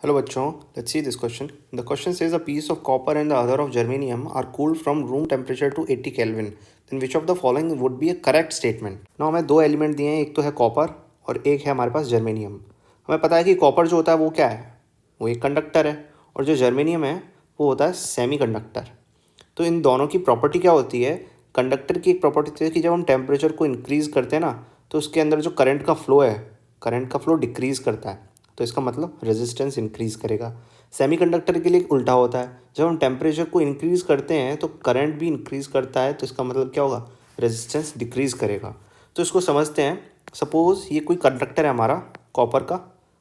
Hello बच्चों, let's see this question. The question says a piece of copper and the other of germanium are cooled from room temperature to 80 Kelvin. Then which of the following would be a correct statement? Now हमें दो element दिए हैं, एक तो है copper और एक है हमारे पास जर्मेनियम. हमें पता है कि कॉपर जो होता है वो क्या है, वो एक कंडक्टर है और जो जर्मेनियम है वो होता है सेमी कंडक्टर. तो इन दोनों की प्रॉपर्टी क्या होती है? कंडक्टर की एक प्रॉपर्टी होती है कि जब हम टेम्परेचर को इंक्रीज़ करते हैं ना तो उसके अंदर जो करंट का फ्लो है, करंट का फ्लो डिक्रीज़ करता है, तो इसका मतलब रेजिस्टेंस इंक्रीज़ करेगा. सेमीकंडक्टर के लिए उल्टा होता है, जब हम टेम्परेचर को इंक्रीज़ करते हैं तो करंट भी इंक्रीज़ करता है, तो इसका मतलब क्या होगा, रेजिस्टेंस डिक्रीज़ करेगा. तो इसको समझते हैं. सपोज़ ये कोई कंडक्टर है हमारा कॉपर का,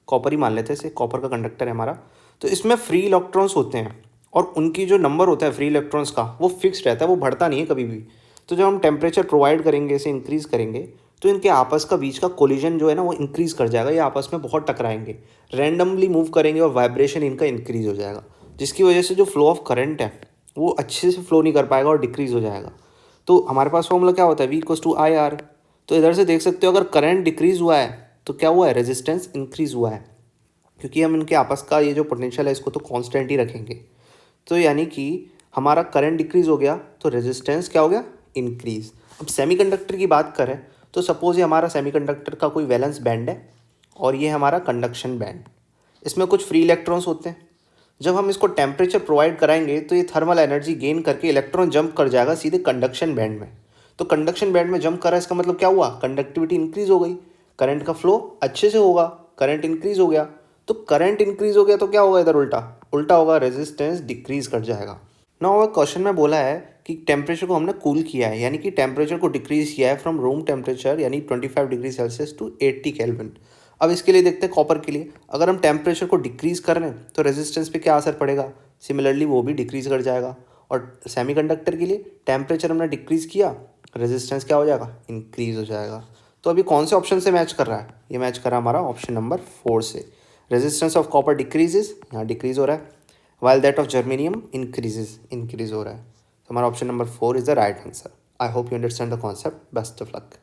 कॉपर ही मान लेते हैं, इसे कॉपर का कंडक्टर है हमारा. तो इसमें फ्री इलेक्ट्रॉन्स होते हैं और उनकी जो नंबर होता है फ्री इलेक्ट्रॉन्स का वो फिक्स्ड रहता है, वो बढ़ता नहीं है कभी भी. तो जब हम टेम्परेचर प्रोवाइड करेंगे, इसे इंक्रीज़ करेंगे, तो इनके आपस का बीच का कोलिजन जो है ना वो इंक्रीज़ कर जाएगा. ये आपस में बहुत टकराएंगे, रैंडमली मूव करेंगे और वाइब्रेशन इनका इंक्रीज़ हो जाएगा, जिसकी वजह से जो फ्लो ऑफ करंट है वो अच्छे से फ्लो नहीं कर पाएगा और डिक्रीज़ हो जाएगा. तो हमारे पास फॉर्मूला क्या होता है, V equals to I R. तो इधर से देख सकते हो अगर करंट डिक्रीज़ हुआ है तो क्या हुआ है, रेजिस्टेंस इंक्रीज़ हुआ है, क्योंकि हम इनके आपस का ये जो पोटेंशियल है इसको तो कांस्टेंट ही रखेंगे. तो यानी कि हमारा करंट डिक्रीज़ हो गया तो रेजिस्टेंस क्या हो गया, इंक्रीज़. अब सेमीकंडक्टर की बात करें तो सपोज़ ये हमारा सेमीकंडक्टर का कोई वैलेंस बैंड है और ये हमारा कंडक्शन बैंड. इसमें कुछ फ्री इलेक्ट्रॉन्स होते हैं. जब हम इसको टेम्परेचर प्रोवाइड कराएंगे तो ये थर्मल एनर्जी गेन करके इलेक्ट्रॉन जंप कर जाएगा सीधे कंडक्शन बैंड में. तो कंडक्शन बैंड में जंप कर रहा है, इसका मतलब क्या हुआ, कंडक्टिविटी इंक्रीज़ हो गई, करंट का फ्लो अच्छे से होगा, करंट इंक्रीज़ हो गया. तो करंट इंक्रीज़ हो गया तो क्या होगा, इधर उल्टा उल्टा होगा, रेजिस्टेंस डिक्रीज़ कर जाएगा. ना अगर क्वेश्चन में बोला है कि टेम्परेचर को हमने कूल किया है, यानी कि टेम्परेचर को डिक्रीज़ किया है फ्रॉम रूम टेम्परेचर यानी 25 डिग्री सेल्सियस टू 80 केल्विन. अब इसके लिए देखते हैं कॉपर के लिए, अगर हम टेम्परेचर को डिक्रीज़ कर रहे हैं तो रेजिस्टेंस पे क्या असर पड़ेगा, सिमिलरली वो भी डिक्रीज़ कर जाएगा. और सेमीकंडक्टर के लिए टेम्परेचर हमने डिक्रीज़ किया, रेजिस्टेंस क्या हो जाएगा, इंक्रीज़ हो जाएगा. तो अभी कौन से ऑप्शन से मैच कर रहा है, ये मैच कर रहा है हमारा ऑप्शन नंबर 4 से. रेजिस्टेंस ऑफ कॉपर डिक्रीजेज, यहाँ डिक्रीज़ हो रहा है, while that of germanium increase हो रहा है. तो हमारा option number 4 is the right answer. I hope you understand the concept. Best of luck.